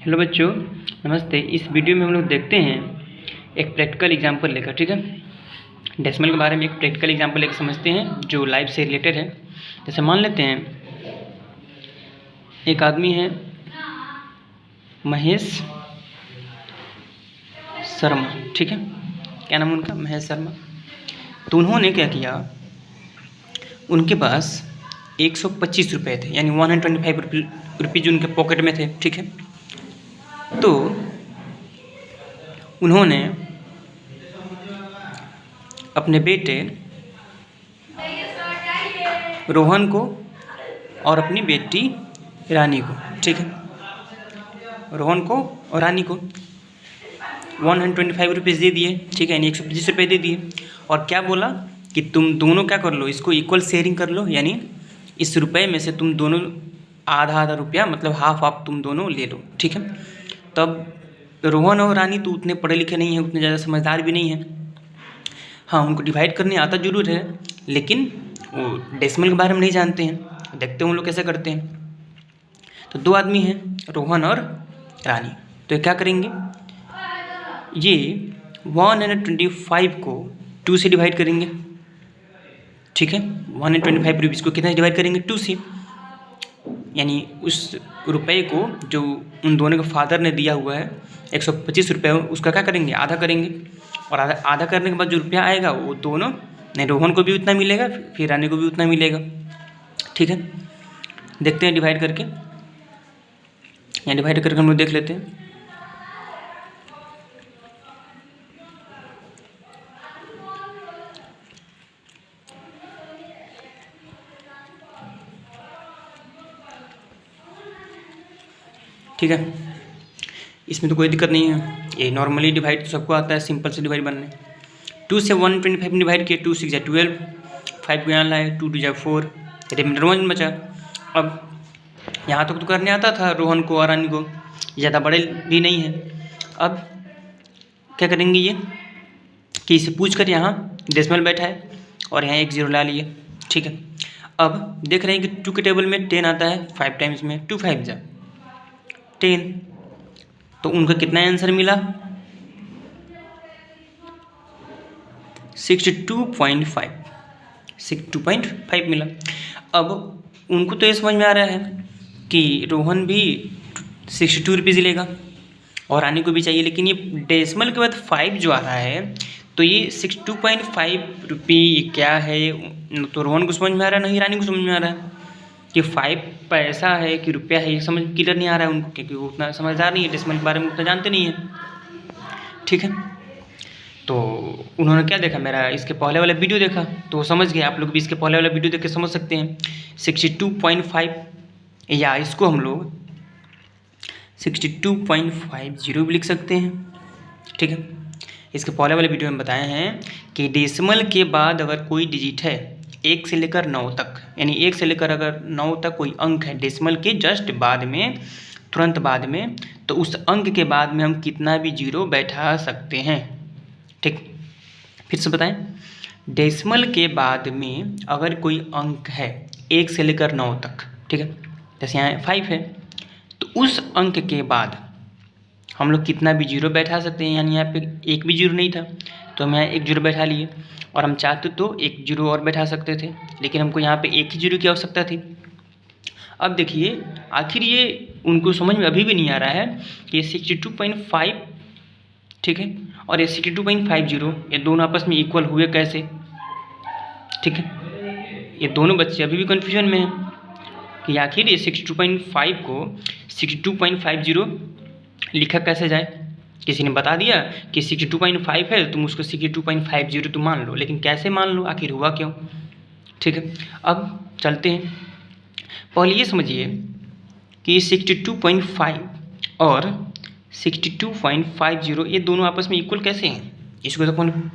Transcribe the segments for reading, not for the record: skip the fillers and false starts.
Hello बच्चों, नमस्ते। इस वीडियो में हम लोग देखते हैं एक प्रैक्टिकल एग्जाम्पल लेकर। ठीक है, डेसिमल के बारे में एक प्रैक्टिकल एग्जाम्पल लेकर समझते हैं जो लाइफ से रिलेटेड है। जैसे मान लेते हैं एक आदमी है महेश शर्मा। ठीक है, क्या नाम है उनका? महेश शर्मा। तो उन्होंने क्या किया, उनके पास 125 रुपये थे, यानी 125 रुपीज़ उनके पॉकेट में थे। ठीक है, तो उन्होंने अपने बेटे रोहन को और अपनी बेटी रानी को, ठीक है, रोहन को और रानी को 125 रुपीज़ दे दिए। ठीक है, यानी 125 रुपये दे दिए। और क्या बोला कि तुम दोनों क्या कर लो, इसको इक्वल शेयरिंग कर लो, यानी इस रुपये में से तुम दोनों आधा आधा रुपया, मतलब हाफ हाफ तुम दोनों ले लो। ठीक है, तब रोहन और रानी तो उतने पढ़े लिखे नहीं हैं, उतने ज़्यादा समझदार भी नहीं हैं। हाँ, उनको डिवाइड करने आता जरूर है, लेकिन वो डेसिमल के बारे में नहीं जानते हैं। देखते हैं उन लोग कैसे करते हैं। तो दो आदमी हैं, रोहन और रानी। तो क्या करेंगे, ये 125 को 2 से डिवाइड करेंगे। ठीक है, 125 रुपीज़ को कितना डिवाइड करेंगे? 2 से। यानी उस रुपये को जो उन दोनों के फादर ने दिया हुआ है 125 रुपये, उसका क्या करेंगे? आधा करेंगे। और आधा करने के बाद जो रुपया आएगा वो दोनों, नहीं, रोहन को भी उतना मिलेगा, फिर रानी को भी उतना मिलेगा। ठीक है, देखते हैं डिवाइड करके। यहाँ डिवाइड करके हम लोग देख लेते हैं। ठीक है, इसमें तो कोई दिक्कत नहीं है, ये नॉर्मली डिवाइड तो सबको आता है, सिंपल से डिवाइड बनने। 2 से 125 डिवाइड किया, 2 6 जा 12, 5 को यहाँ लाए, 2 2 जा 4, रिमाइंडर 1 बचा। अब यहाँ तक तो करने आता था रोहन को और रानी को, ज़्यादा बड़े भी नहीं है। अब क्या करेंगे ये कि इसे पूछ कर यहाँ डेसिमल बैठा है और यहाँ 1 0 ला लिए। ठीक है, अब देख रहे हैं कि 2 के टेबल में 10 आता है 5 टाइम्स में, 2 5 जा 10। तो उनका कितना आंसर मिला? 62.5, 62.5 मिला। अब उनको तो ये समझ में आ रहा है कि रोहन भी 62 रुपीज़ लेगा और रानी को भी चाहिए, लेकिन ये डेसिमल के बाद 5 जो आ रहा है, तो ये 62.5 रुपये क्या है? तो रोहन को समझ में आ रहा है, नहीं रानी को समझ में आ रहा है कि 5 पैसा है कि रुपया है, ये समझ क्लियर नहीं आ रहा है उनको, क्योंकि वो उतना समझदार नहीं है, डेसिमल के बारे में उतना जानते नहीं है। ठीक है, तो उन्होंने क्या देखा, मेरा इसके पहले वाला वीडियो देखा तो वो समझ गए। आप लोग भी इसके पहले वाला वीडियो देख के समझ सकते हैं। 62.5, या इसको हम लोग 62.50 भी लिख सकते हैं। ठीक है, इसके पहले वाले वीडियो में बताए हैं कि डेसिमल के बाद अगर कोई डिजिट है 1 से लेकर 9 तक, यानी 1 से लेकर अगर 9 तक कोई अंक है डेसिमल के जस्ट बाद में, तुरंत बाद में, तो उस अंक के बाद में हम कितना भी जीरो बैठा सकते हैं। ठीक, फिर से बताएं, डेसिमल के बाद में अगर कोई अंक है 1 से लेकर 9 तक, ठीक है, जैसे यहाँ 5 है, तो उस अंक के बाद हम लोग कितना भी जीरो बैठा सकते हैं। यानी यहाँ पे एक भी जीरो नहीं था तो हम यहाँ 1 जीरो बैठा लिए, और हम चाहते तो 1 जीरो और बैठा सकते थे, लेकिन हमको यहाँ पे 1 ही जीरो की आवश्यकता थी। अब देखिए, आखिर ये उनको समझ में अभी भी नहीं आ रहा है कि 62.5, ठीक है, और ये 62.50, ये दोनों आपस में इक्वल हुए कैसे। ठीक है, ये दोनों बच्चे अभी भी कन्फ्यूजन में हैं कि आखिर ये 62.5 को 62.50 लिखा कैसे जाए। किसी ने बता दिया कि 62.5 है, तुम उसको 62.50 तुम मान लो, लेकिन कैसे मान लो, आखिर हुआ क्यों। ठीक है, अब चलते हैं। पहले ये समझिए कि 62.5 और 62.50 ये दोनों आपस में इक्वल कैसे हैं। इसको तो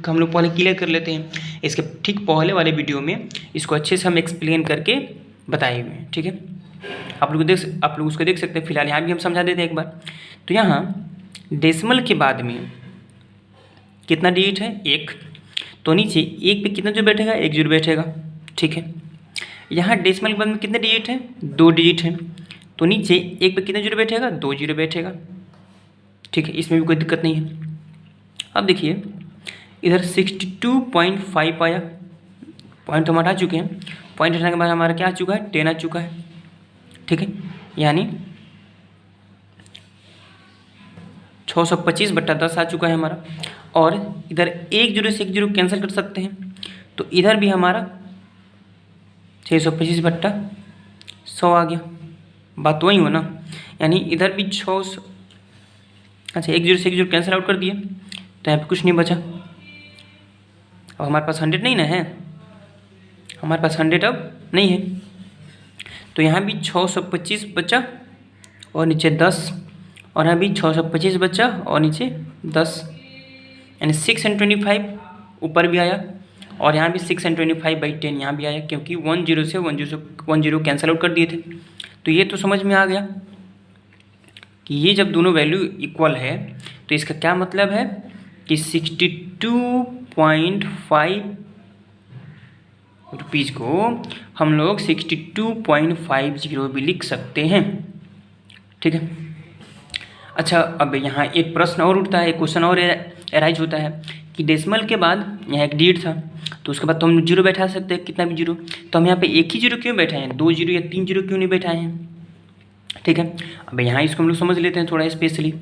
हम लोग पहले क्लियर कर लेते हैं। इसके ठीक पहले वाले वीडियो में इसको अच्छे से हम एक्सप्लेन करके बताए हुए हैं। ठीक है, आप लोग उसको देख सकते हैं। फिलहाल यहाँ भी हम समझा देते हैं एक बार। तो यहाँ डेसिमल के बाद में कितना डिजिट है? 1, तो नीचे 1 पे कितना जो बैठेगा? 1 जीरो बैठेगा। ठीक है, यहाँ डेसिमल के बाद में कितने डिजिट हैं? 2 डिजिट हैं, तो नीचे 1 पे कितना जीरो बैठेगा? 2 जीरो बैठेगा। ठीक है, इसमें भी कोई दिक्कत नहीं है। अब देखिए इधर 62.5 आया, पॉइंट तो हम हटा चुके हैं, पॉइंट हटाने के बाद हमारा क्या आ चुका है, 10 आ चुका है। ठीक है, यानी 625/10 आ चुका है हमारा। और इधर 1 जीरो से 1 जीरो कैंसिल कर सकते हैं, तो इधर भी हमारा 625/100 आ गया। बात तो वही हो ना, यानी इधर भी 600, अच्छा 1 जीरो से 1 जीरो कैंसिल आउट कर दिए, तो यहाँ पे कुछ नहीं बचा। अब हमारे पास 100 नहीं ना है, हमारे पास 100 अब नहीं है, तो यहाँ भी 625 बचा और नीचे 10, और यहाँ भी 625 बचा और नीचे 10, यानी 625 ऊपर भी आया, और यहाँ भी 625/10 यहाँ भी आया, क्योंकि 1 जीरो से 1 जीरो कैंसिल आउट कर दिए थे। तो ये तो समझ में आ गया कि ये जब दोनों वैल्यू इक्वल है तो इसका क्या मतलब है कि 62.5 रुपीज़ को हम लोग 62.50 भी लिख सकते हैं। ठीक है, अच्छा अब यहाँ एक प्रश्न और उठता है, एक क्वेश्चन और एराइज होता है कि डेसिमल के बाद यहाँ एक डिजिट था, तो उसके बाद तो हम जीरो बैठा सकते हैं, कितना भी जीरो, तो हम यहाँ पे एक ही जीरो क्यों बैठाए हैं, 2 जीरो या 3 जीरो क्यों नहीं बैठाए हैं। ठीक है, अब यहाँ इसको हम लोग समझ लेते हैं थोड़ा स्पेशली।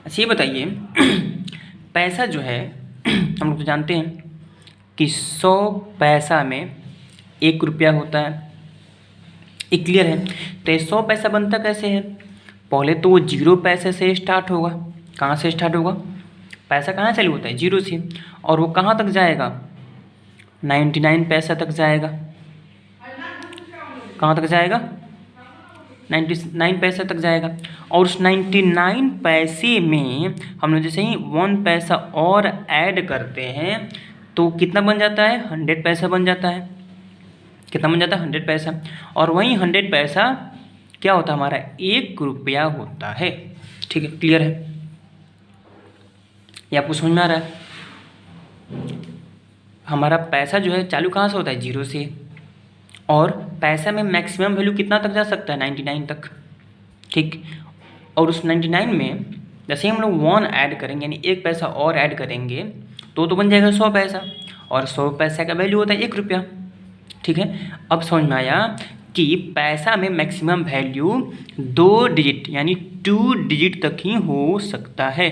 अच्छा ये बताइए पैसा जो है हम लोग तो जानते हैं कि 100 पैसा में 1 रुपया होता है, ये क्लियर है। तो 100 पैसा बनता कैसे है, पहले तो वो 0 पैसे से स्टार्ट होगा। कहाँ से स्टार्ट होगा, पैसा कहाँ से चालू होता है, 0 से, और वो कहाँ तक जाएगा, 99 पैसा तक जाएगा। कहाँ तक जाएगा, 99 पैसा तक जाएगा। और उस 99 पैसे में हम लोग जैसे ही 1 पैसा और ऐड करते हैं तो कितना बन जाता है, 100 पैसा बन जाता है। कितना बन जाता है, 100 पैसा। और वहीं 100 पैसा क्या होता है हमारा, 1 रुपया होता है। ठीक है, क्लियर है, ये आपको समझ में आ रहा है। हमारा पैसा जो है चालू कहाँ से होता है, 0 से, और पैसा में मैक्सिमम वैल्यू कितना तक जा सकता है, 99 तक। ठीक, और उस 99 में जैसे ही हम लोग 1 ऐड करेंगे, यानी 1 पैसा और ऐड करेंगे तो बन जाएगा 100 पैसा, और 100 पैसा का वैल्यू होता है 1 रुपया। ठीक है, अब समझ में आया कि पैसा में मैक्सिमम वैल्यू 2 डिजिट यानी 2 डिजिट तक ही हो सकता है।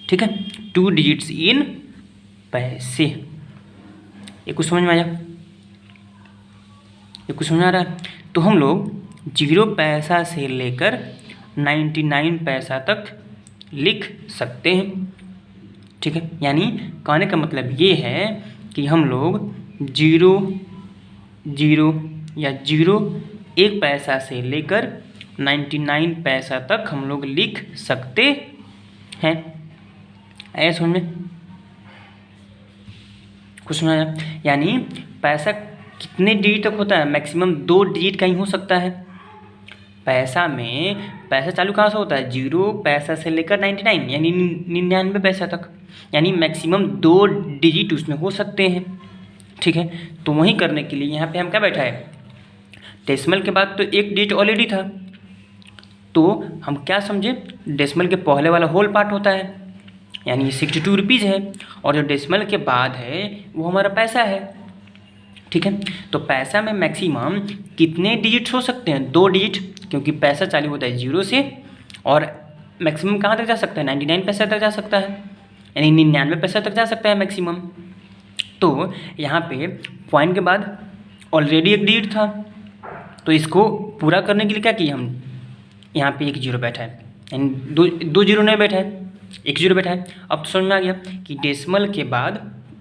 ठीक है, 2 डिजिट्स इन पैसे। ये कुछ समझ में आया, ये कुछ समझ आ रहा है। तो हम लोग 0 पैसा से लेकर 99 पैसा तक लिख सकते हैं। ठीक है, यानी कहने का मतलब ये है कि हम लोग 0 0 या 0 1 पैसा से लेकर 99 पैसा तक हम लोग लिख सकते हैं। ऐसा समझ में कुछ समझ आया, यानी पैसा कितने डिजिट तक होता है, मैक्सिमम 2 डिजिट का ही हो सकता है। पैसा में पैसा चालू कहाँ से होता है, 0 पैसा से लेकर 99 यानी 99 पैसा तक, यानी मैक्सिमम 2 डिजिट उसमें हो सकते हैं। ठीक है, तो वही करने के लिए यहाँ पे हम क्या बैठाए, डेसिमल के बाद तो 1 डिजिट ऑलरेडी था, तो हम क्या समझे, डेसिमल के पहले वाला होल पार्ट होता है, यानी 62 रुपीज़ है, और जो डेसिमल के बाद है वो हमारा पैसा है। ठीक है, तो पैसा में मैक्सिमम कितने डिजिट्स हो सकते हैं, 2 डिजिट, क्योंकि पैसा चालू होता है 0 से, और मैक्सिमम कहाँ तक जा सकता है, 99 पैसा तक जा सकता है, यानी 99 पैसा तक जा सकता है मैक्सिमम। तो यहाँ पे पॉइंट के बाद ऑलरेडी 1 डिजिट था, तो इसको पूरा करने के लिए क्या किया हम, यहाँ पे 1 जीरो बैठा है, यानी दो जीरो नहीं बैठा है, 1 जीरो बैठा है। अब तो समझ में आ गया कि डेसिमल के बाद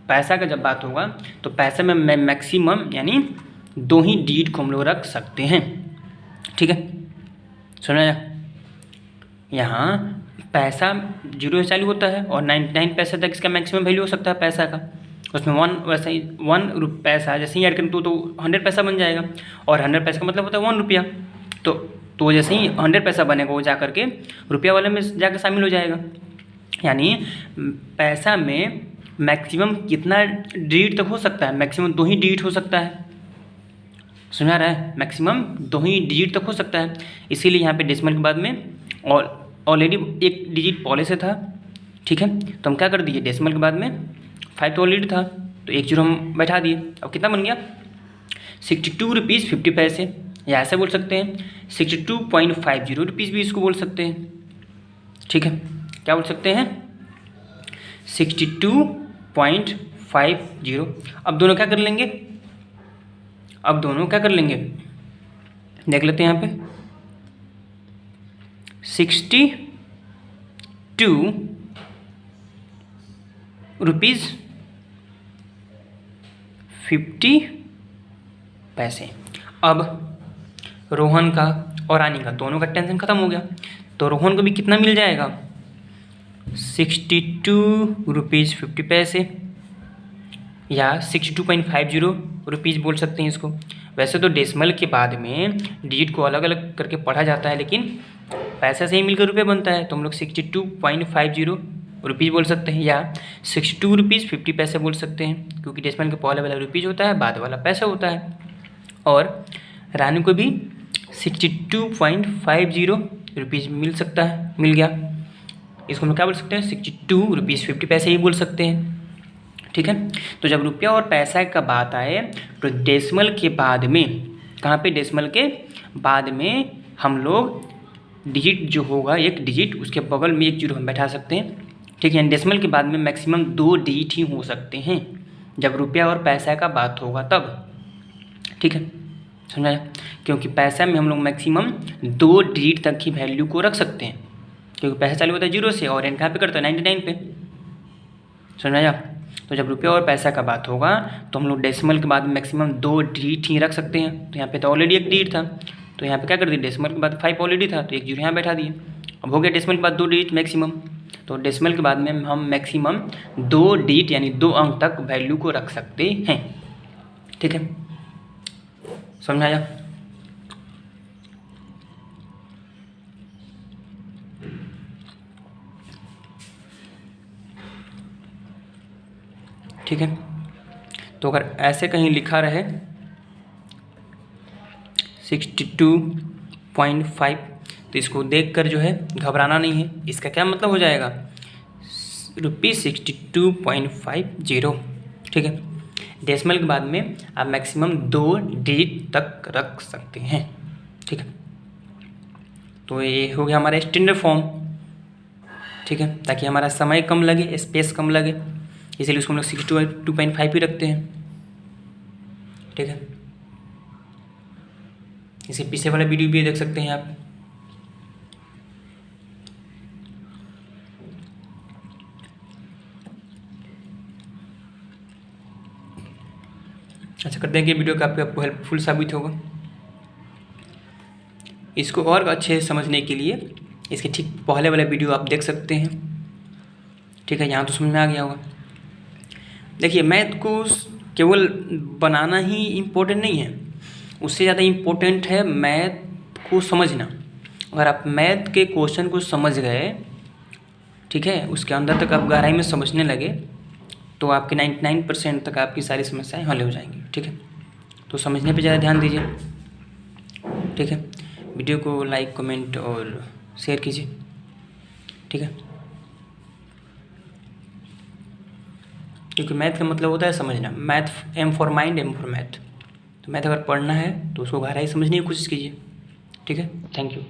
पैसा का जब बात होगा तो पैसा में मैक्सिमम यानी 2 ही डिजिट को हम लोग रख सकते हैं। ठीक है, समझ आया, यहाँ पैसा 0 से चालू होता है और 99 पैसा तक इसका मैक्सिमम वैल्यू हो सकता है पैसा का, उसमें 1 वैसे ही 1 पैसा जैसे ही ऐड करें तो 100 पैसा बन जाएगा, और 100 पैसा का मतलब होता है 1 रुपया, तो जैसे ही 100 पैसा बनेगा वो जा करके रुपया वाले में जाकर शामिल हो जाएगा। यानी पैसा में मैक्सिमम कितना डिजिट तक हो सकता है, मैक्सिमम 2 ही डिजिट हो सकता है। समझ आ रहा है? मैक्सिमम 2 ही डिजिट तक हो सकता है, इसीलिए यहाँ पे डेसिमल के बाद में ऑलरेडी एक डिजिट पहले से था, ठीक है, तो हम क्या कर दिए, डेसिमल के बाद में 5 तो ऑलरेडी था, तो एक जीरो हम बैठा दिए। अब कितना बन गया, 62 रुपीज़ 50 पैसे, या ऐसे बोल सकते हैं 62.50 रुपीज़ भी इसको बोल सकते हैं, ठीक है, क्या बोल सकते हैं 62.50। अब दोनों क्या कर लेंगे, अब दोनों क्या कर लेंगे, देख लेते हैं यहाँ पे 62 रुपीज़ 50 पैसे। अब रोहन का और रानी का दोनों का टेंशन ख़त्म हो गया, तो रोहन को भी कितना मिल जाएगा 62 रुपीज़ 50 पैसे, या 62.50 रुपीज़ बोल सकते हैं इसको। वैसे तो डेसिमल के बाद में डिजिट को अलग अलग करके पढ़ा जाता है, लेकिन पैसा से ही मिलकर रुपये बनता है, तो हम लोग 62.50 रुपीज़ बोल सकते हैं, या 62 रुपीज़ 50 पैसे बोल सकते हैं, क्योंकि डेसिमल के पहले वाला रुपीज़ होता है, बाद वाला पैसा होता है। और रानी को भी 62.50 रुपीज़ मिल सकता है, मिल गया, इसको हम क्या बोल सकते हैं 62 रुपीज़ 50 पैसे ही बोल सकते हैं, ठीक है। तो जब रुपया और पैसा का बात आए तो डेसिमल के बाद में, कहाँ पे, डेसिमल के बाद में हम लोग डिजिट जो होगा एक डिजिट, उसके बगल में एक जीरो हम बैठा सकते हैं, ठीक है। डेसिमल के बाद में मैक्सिमम 2 डिजिट ही हो सकते हैं जब रुपया और पैसा का बात होगा तब, ठीक है, समझा, क्योंकि पैसा में हम लोग मैक्सिमम 2 डिजिट तक ही वैल्यू को रख सकते हैं, क्योंकि पैसा चालू होता है 0 से और एंड कहाँ पे करता है 99 पे, समझा। तो जब रुपया और पैसा का बात होगा तो हम लोग डेसिमल के बाद मैक्सिमम 2 डिजिट ही रख सकते हैं। तो यहाँ पे तो ऑलरेडी एक डिजिट था, तो यहाँ पे क्या कर दिया, डेसिमल के बाद 5 ऑलरेडी था, तो एक जीरो यहाँ बैठा दिए। अब हो गया डेसिमल के बाद 2 डिजिट मैक्सिमम, तो डेसिमल के बाद में हम मैक्सिमम 2 डिजिट यानी 2 अंक तक वैल्यू को रख सकते हैं, ठीक है, समझाया। ठीक है, तो अगर ऐसे कहीं लिखा रहे 62.5 तो इसको देखकर जो है घबराना नहीं है, इसका क्या मतलब हो जाएगा ₹62.50, ठीक है। डेसिमल के बाद में आप मैक्सिमम 2 डिजिट तक रख सकते हैं, ठीक है। तो ये हो गया हमारा स्टैंडर्ड फॉर्म, ठीक है, ताकि हमारा समय कम लगे, स्पेस कम लगे, इसीलिए उसको हम लोग 62.5 ही रखते हैं, ठीक है। इसे पीछे वाला वीडियो भी देख सकते हैं आप। अच्छा करते हैं कि वीडियो का आपको हेल्पफुल साबित होगा। इसको और अच्छे से समझने के लिए इसके ठीक पहले वाला वीडियो आप देख सकते हैं, ठीक है, यहाँ तो समझ में आ गया होगा। देखिए, मैथ को केवल बनाना ही इम्पोर्टेंट नहीं है, उससे ज़्यादा इम्पोर्टेंट है मैथ को समझना। अगर आप मैथ के क्वेश्चन को समझ गए, ठीक है, उसके अंदर तक आप गहराई में समझने लगे, तो आपके 99% तक आपकी सारी समस्याएं हल हो जाएंगी, ठीक है। तो समझने पे ज़्यादा ध्यान दीजिए, ठीक है। वीडियो को लाइक, कमेंट और शेयर कीजिए, ठीक है, क्योंकि मैथ का मतलब होता है समझना। Math, M for mind, M for math. तो मैथ अगर पढ़ना है तो उसको गहराई समझने की कोशिश कीजिए, ठीक है। Thank you.